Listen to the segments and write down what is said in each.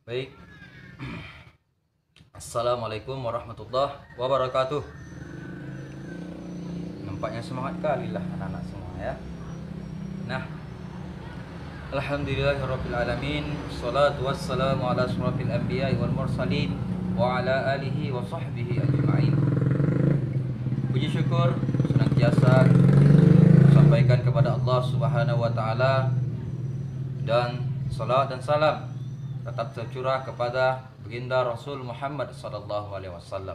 Baik. Assalamualaikum warahmatullahi wabarakatuh. Nampaknya semangat kali lah anak-anak semua ya. Nah, alhamdulillahirabbil alamin. Shalatu wassalamu ala asyrafil anbiya'i wal mursalin wa ala alihi wa sahbihi ajma'in. Puji syukur senantiasa sampaikan kepada Allah Subhanahu wa taala, dan salat dan salam tetap tercurah kepada baginda Rasul Muhammad sallallahu alaihi wasallam.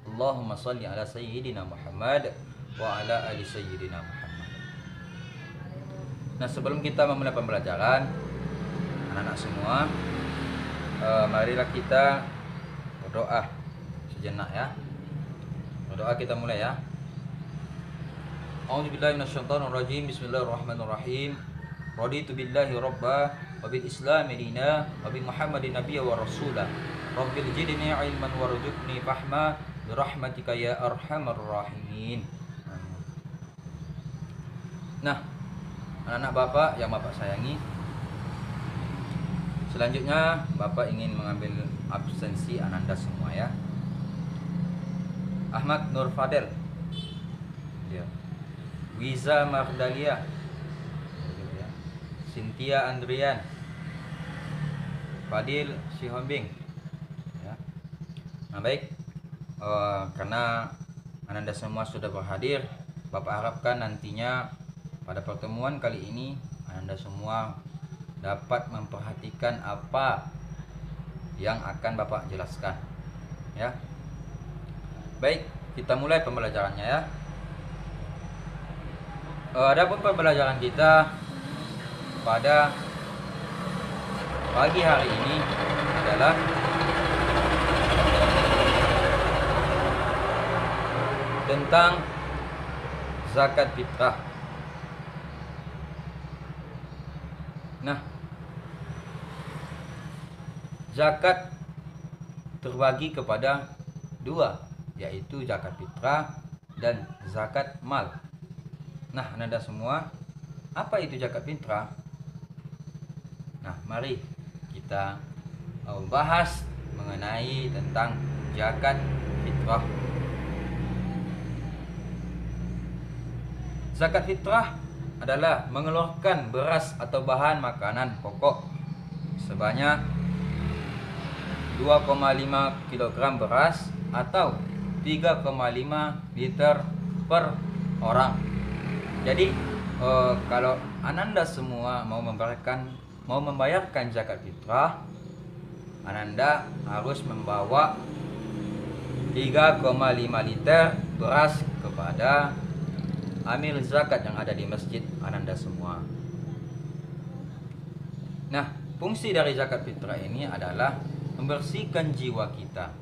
Allahumma salli ala sayyidina Muhammad wa ala ali sayyidina Muhammad. Nah, sebelum kita memulai pembelajaran, anak-anak semua, marilah kita berdoa sejenak ya. Berdoa kita mulai ya. A'udzubillahi minasyaitonir rajim. Bismillahirrahmanirrahim. Raditu billahi rabba wa bil islami dina wa bi Muhammadin nabiyya wa rasula. Rabbil zidni ilman warzuqni fahma bi rahmatika ya arhamar rahimin. Nah, anak-anak Bapak yang Bapak sayangi, selanjutnya Bapak ingin mengambil absensi Ananda semua ya. Ahmad Nur Fadel, ya. Wiza Magdalia, Cynthia Andrian, Fadil Sihombing ya. Nah baik, karena Ananda semua sudah berhadir, Bapak harapkan nantinya pada pertemuan kali ini Ananda semua dapat memperhatikan apa yang akan Bapak jelaskan ya. Baik, kita mulai pembelajarannya ya. Adapun pembelajaran kita pada pagi hari ini adalah tentang zakat fitrah. Nah, zakat terbagi kepada dua, yaitu zakat fitrah dan zakat mal. Nah, Anda semua, apa itu zakat fitrah? Nah, mari kita bahas mengenai tentang zakat fitrah. Zakat fitrah adalah mengeluarkan beras atau bahan makanan pokok sebanyak 2,5 kg beras atau 3,5 liter per orang. Jadi kalau Ananda semua mau membayarkan zakat fitrah, Ananda harus membawa 3,5 liter beras kepada amil zakat yang ada di masjid Ananda semua. Nah, fungsi dari zakat fitrah ini adalah membersihkan jiwa kita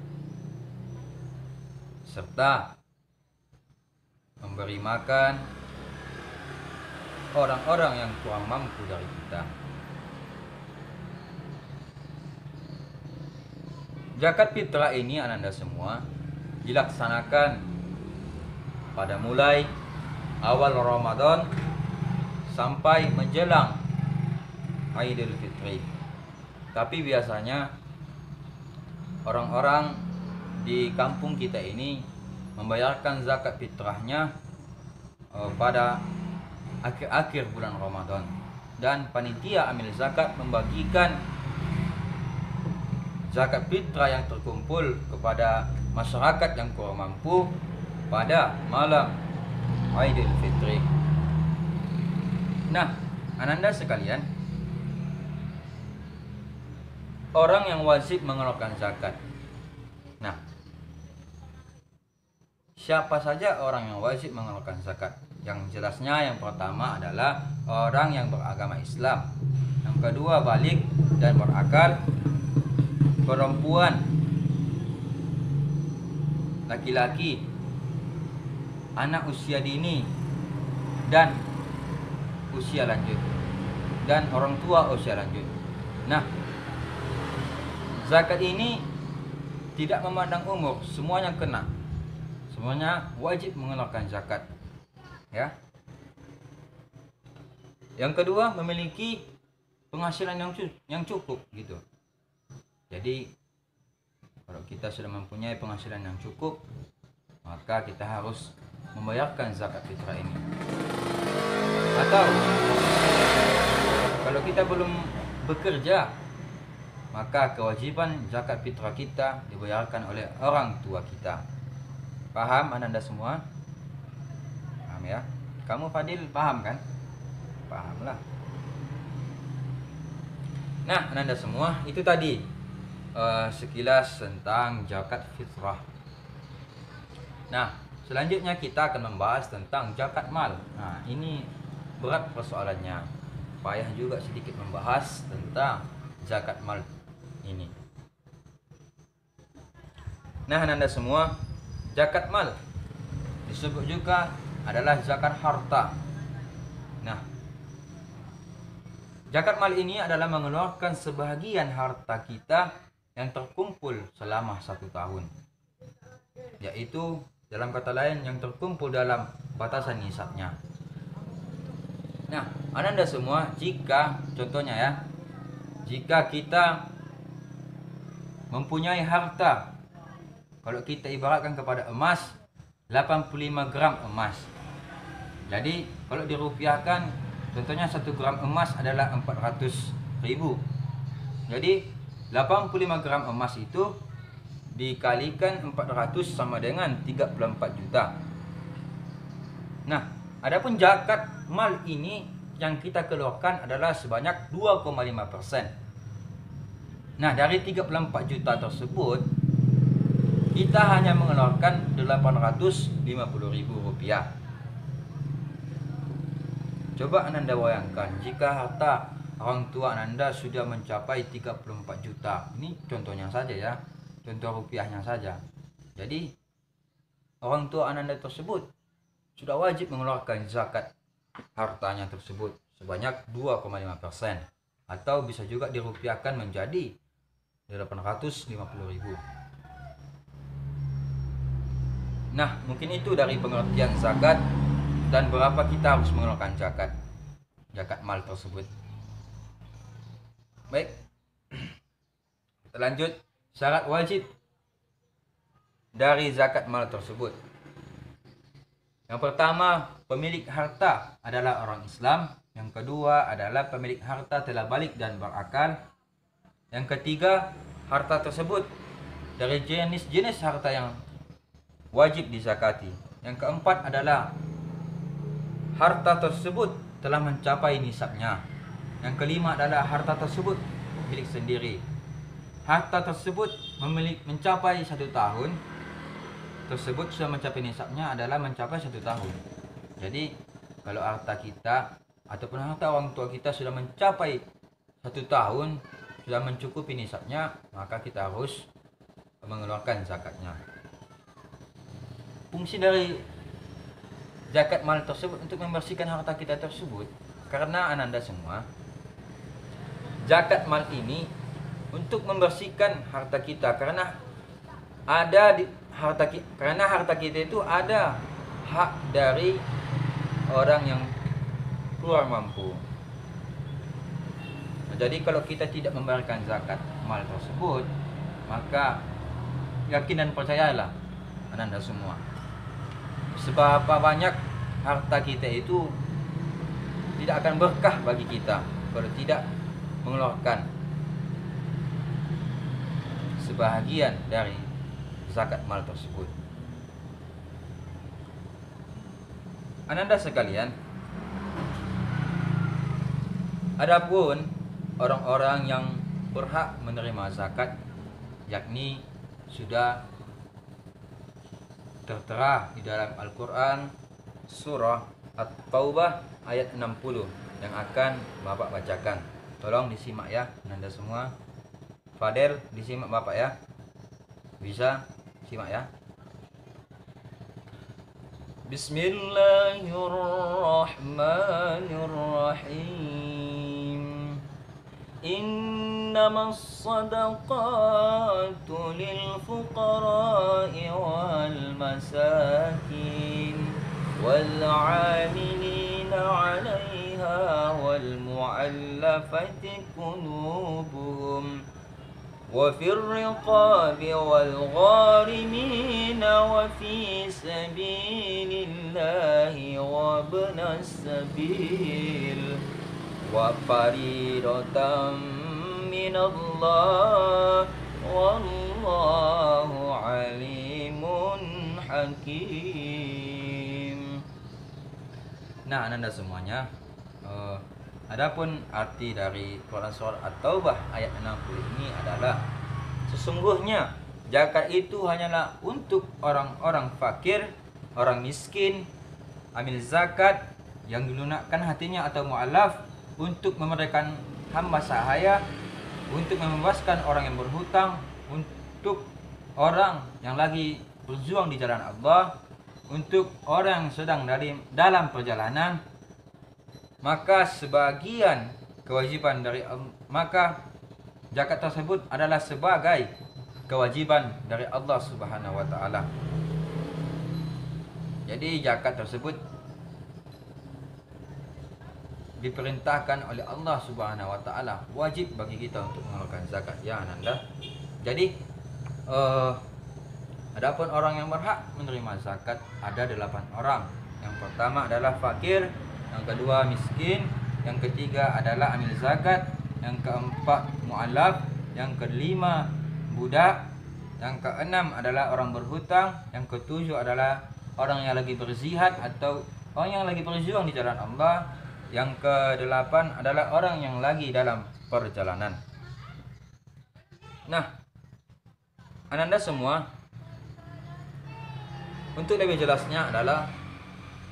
serta memberi makan orang-orang yang kurang mampu dari kita. Zakat fitrah ini Ananda semua dilaksanakan pada mulai awal Ramadan sampai menjelang Idul Fitri. Tapi biasanya orang-orang di kampung kita ini membayarkan zakat fitrahnya pada akhir-akhir bulan Ramadan, dan panitia amil zakat membagikan zakat fitrah yang terkumpul kepada masyarakat yang kurang mampu pada malam Idul Fitri. Nah, Ananda sekalian, orang yang wajib mengeluarkan zakat. Nah, siapa saja orang yang wajib mengeluarkan zakat? Yang jelasnya yang pertama adalah orang yang beragama Islam, yang kedua balik dan berakal, perempuan, laki-laki, anak usia dini dan usia lanjut, dan orang tua usia lanjut. Nah, zakat ini tidak memandang umur, semuanya kena, semuanya wajib mengeluarkan zakat ya. Yang kedua, memiliki penghasilan yang cukup gitu. Jadi kalau kita sudah mempunyai penghasilan yang cukup, maka kita harus membayarkan zakat fitrah ini. Atau kalau kita belum bekerja, maka kewajiban zakat fitrah kita dibayarkan oleh orang tua kita. Paham Anda semua? Paham ya? Kamu Fadil paham kan? Pahamlah. Nah, Anda semua, itu tadi sekilas tentang zakat fitrah. Nah, selanjutnya kita akan membahas tentang zakat mal. Nah, ini berat persoalannya. Payah juga sedikit membahas tentang zakat mal ini. Nah, Anda semua, zakat mal disebut juga adalah zakat harta. Nah, zakat mal ini adalah mengeluarkan sebahagian harta kita yang terkumpul selama 1 tahun, yaitu dalam kata lain yang terkumpul dalam batasan nisabnya. Nah, Anda semua, jika contohnya ya, jika kita mempunyai harta, kalau kita ibaratkan kepada emas 85 gram emas. Jadi kalau dirupiahkan, contohnya 1 gram emas adalah 400.000. Jadi 85 gram emas itu dikalikan 400 sama dengan 34 juta. Nah, adapun zakat mal ini yang kita keluarkan adalah sebanyak 2,5%. Nah, dari 34 juta tersebut kita hanya mengeluarkan 850.000 rupiah. Coba Anda bayangkan, jika harta orang tua Anda sudah mencapai 34 juta. Ini contohnya saja ya, contoh rupiahnya saja. Jadi orang tua Anda tersebut sudah wajib mengeluarkan zakat hartanya tersebut sebanyak 2,5%, atau bisa juga dirupiahkan menjadi 850.000. Nah, mungkin itu dari pengertian zakat dan berapa kita harus mengeluarkan zakat mal tersebut. Baik, kita lanjut. Syarat wajib dari zakat mal tersebut. Yang pertama, pemilik harta adalah orang Islam. Yang kedua adalah pemilik harta telah balik dan berakal. Yang ketiga, harta tersebut dari jenis-jenis harta yang wajib dizakati. Yang keempat adalah harta tersebut telah mencapai nisabnya. Yang kelima adalah harta tersebut milik sendiri. Harta tersebut mencapai 1 tahun tersebut sudah mencapai nisabnya adalah mencapai 1 tahun. Jadi kalau harta kita ataupun harta orang tua kita sudah mencapai 1 tahun, sudah mencukupi nisabnya, maka kita harus mengeluarkan zakatnya. Fungsi dari zakat mal tersebut untuk membersihkan harta kita tersebut, karena Anda semua, zakat mal ini untuk membersihkan harta kita, karena harta kita itu ada hak dari orang yang kurang mampu. Jadi kalau kita tidak membayarkan zakat mal tersebut, maka yakin dan percayalah Anda semua, seberapa banyak harta kita itu tidak akan berkah bagi kita kalau tidak mengeluarkan sebahagian dari zakat mal tersebut. Anda sekalian, adapun orang-orang yang berhak menerima zakat, yakni sudah tertera di dalam Al-Quran surah At-Taubah ayat 60 yang akan Bapak bacakan. Tolong disimak ya Anda semua. Fadel, disimak Bapak ya. Bisa simak ya. Bismillahirrahmanirrahim. Innamas sadaqatu lil fuqara'i wal masakin wal 'amilina 'alaiha wal mu'allafati qulubuhum وفي الرقاب والغارمين وفي سبيل الله وابن السبيل وفريضة من الله والله عليم حكيم. Nah, Anda semuanya, adapun arti dari Quran Surah At-Taubah ayat 60 ini adalah sesungguhnya zakat itu hanyalah untuk orang-orang fakir, orang miskin, amil zakat yang dilunakkan hatinya atau mu'alaf, untuk memerdekakan hamba sahaya, untuk membebaskan orang yang berhutang, untuk orang yang lagi berjuang di jalan Allah, untuk orang yang sedang dalam perjalanan. Maka sebagian kewajiban dari maka zakat tersebut adalah sebagai kewajiban dari Allah Subhanahu wa taala. Jadi zakat tersebut diperintahkan oleh Allah Subhanahu wa taala, wajib bagi kita untuk mengeluarkan zakat, ya Ananda. Jadi adapun orang yang berhak menerima zakat ada 8 orang. Yang pertama adalah fakir, yang kedua miskin, yang ketiga adalah amil zakat, yang keempat mu'alaf, yang kelima budak, yang keenam adalah orang berhutang, yang ketujuh adalah orang yang lagi berzihad atau orang yang lagi berjuang di jalan Allah, yang kedelapan adalah orang yang lagi dalam perjalanan. Nah, Ananda semua, untuk lebih jelasnya adalah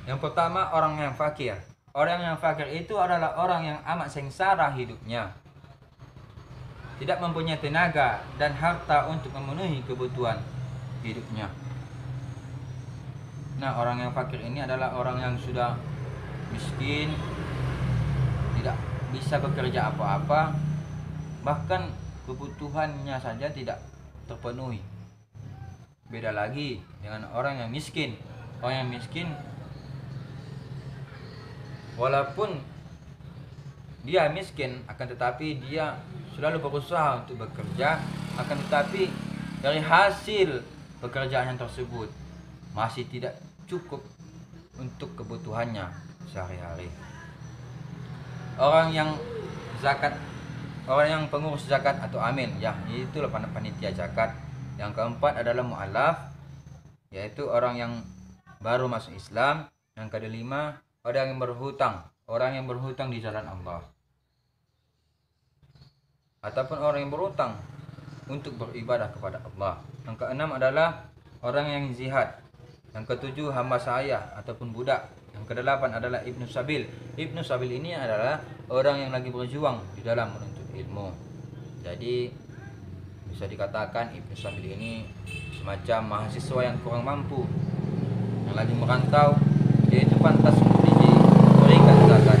yang pertama orang yang fakir. Orang yang fakir itu adalah orang yang amat sengsara hidupnya, tidak mempunyai tenaga dan harta untuk memenuhi kebutuhan hidupnya. Nah, orang yang fakir ini adalah orang yang sudah miskin, tidak bisa bekerja apa-apa, bahkan kebutuhannya saja tidak terpenuhi. Beda lagi dengan orang yang miskin. Orang yang miskin, walaupun dia miskin, akan tetapi dia selalu berusaha untuk bekerja, akan tetapi dari hasil pekerjaan tersebut masih tidak cukup untuk kebutuhannya sehari-hari. Orang yang zakat, orang yang pengurus zakat atau amin, ya, itulah panitia zakat. Yang keempat adalah mu'alaf, yaitu orang yang baru masuk Islam. Yang kelima orang yang berhutang di jalan Allah, ataupun orang yang berhutang untuk beribadah kepada Allah. Yang keenam adalah orang yang jihad. Yang ketujuh hamba sahaya ataupun budak. Yang kedelapan adalah ibnu sabil. Ibnu sabil ini adalah orang yang lagi berjuang di dalam menuntut ilmu. Jadi bisa dikatakan ibnu sabil ini semacam mahasiswa yang kurang mampu, yang lagi merantau, dia itu pantas untuk diberikan zakat.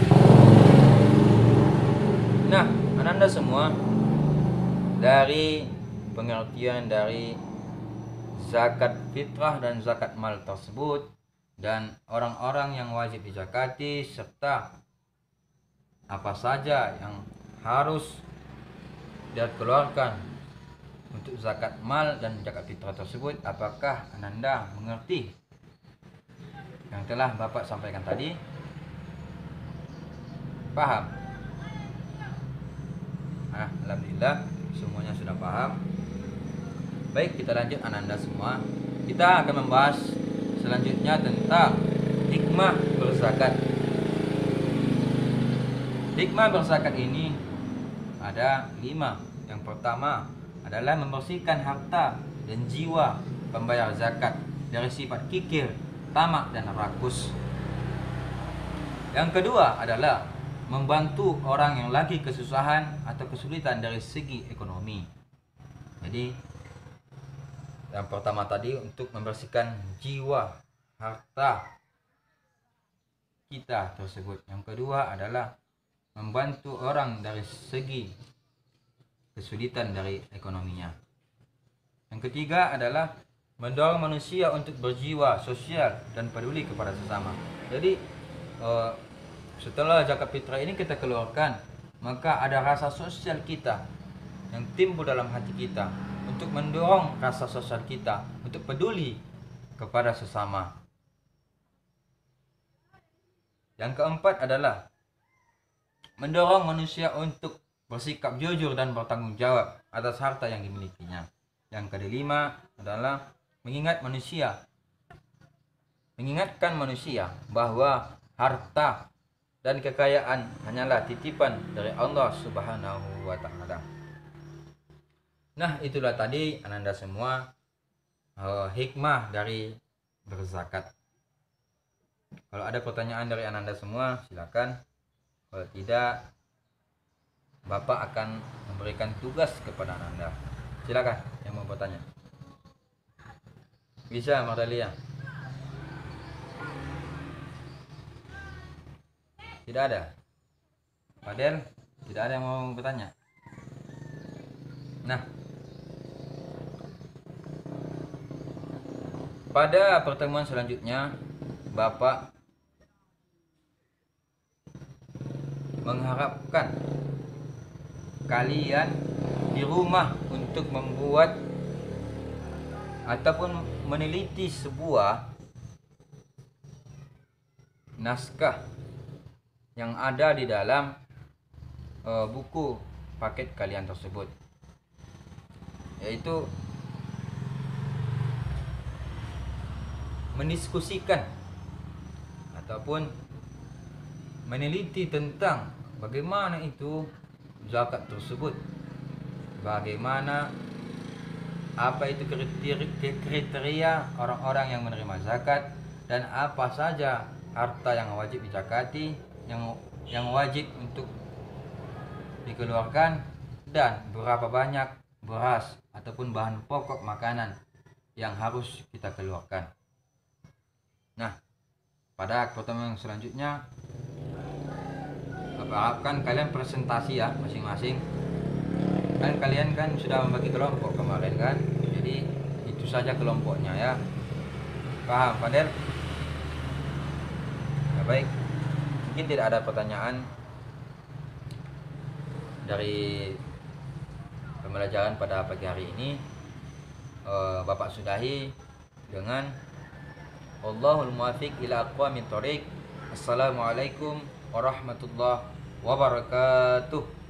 Nah, Ananda semua, dari pengertian dari zakat fitrah dan zakat mal tersebut, dan orang-orang yang wajib dizakati, serta apa saja yang harus dia keluarkan untuk zakat mal dan zakat fitrah tersebut, apakah Ananda mengerti yang telah Bapak sampaikan tadi? Paham? Alhamdulillah semuanya sudah paham. Baik, kita lanjut Ananda semua. Kita akan membahas selanjutnya tentang hikmah berzakat. Hikmah berzakat ini ada 5. Yang pertama adalah membersihkan harta dan jiwa pembayar zakat dari sifat kikir, tamak dan rakus. Yang kedua adalah membantu orang yang lagi kesusahan atau kesulitan dari segi ekonomi. Jadi yang pertama tadi untuk membersihkan jiwa, harta kita tersebut. Yang kedua adalah membantu orang dari segi kesulitan dari ekonominya. Yang ketiga adalah mendorong manusia untuk berjiwa sosial dan peduli kepada sesama. Jadi setelah zakat fitrah ini kita keluarkan, maka ada rasa sosial kita yang timbul dalam hati kita, untuk mendorong rasa sosial kita untuk peduli kepada sesama. Yang keempat adalah mendorong manusia untuk bersikap jujur dan bertanggung jawab atas harta yang dimilikinya. Yang kelima adalah mengingatkan manusia bahwa harta dan kekayaan hanyalah titipan dari Allah Subhanahu wa taala. Nah, itulah tadi Ananda semua hikmah dari berzakat. Kalau ada pertanyaan dari Ananda semua, silakan. Kalau tidak, Bapak akan memberikan tugas kepada Ananda. Silakan yang mau bertanya. Bisa, Mardalia? Tidak ada. Fadel, tidak ada yang mau bertanya. Nah, pada pertemuan selanjutnya Bapak mengharapkan kalian di rumah untuk membuat ataupun meneliti sebuah naskah yang ada di dalam buku paket kalian tersebut, yaitu mendiskusikan ataupun meneliti tentang bagaimana itu zakat tersebut, bagaimana apa itu kriteria orang-orang yang menerima zakat, dan apa saja harta yang wajib dizakati, yang wajib untuk dikeluarkan, dan berapa banyak beras ataupun bahan pokok makanan yang harus kita keluarkan. Nah, pada pertemuan selanjutnya harapkan kalian presentasi ya masing-masing. Kan kalian kan sudah membagi kelompok kemarin kan, jadi itu saja kelompoknya ya. Paham, Fadel? Ya, baik. Mungkin tidak ada pertanyaan dari pembelajaran pada pagi hari ini. Bapak sudahi dengan Allahul muwaffiq ila aqwamit thoriq. Assalamualaikum warahmatullahi wabarakatuh.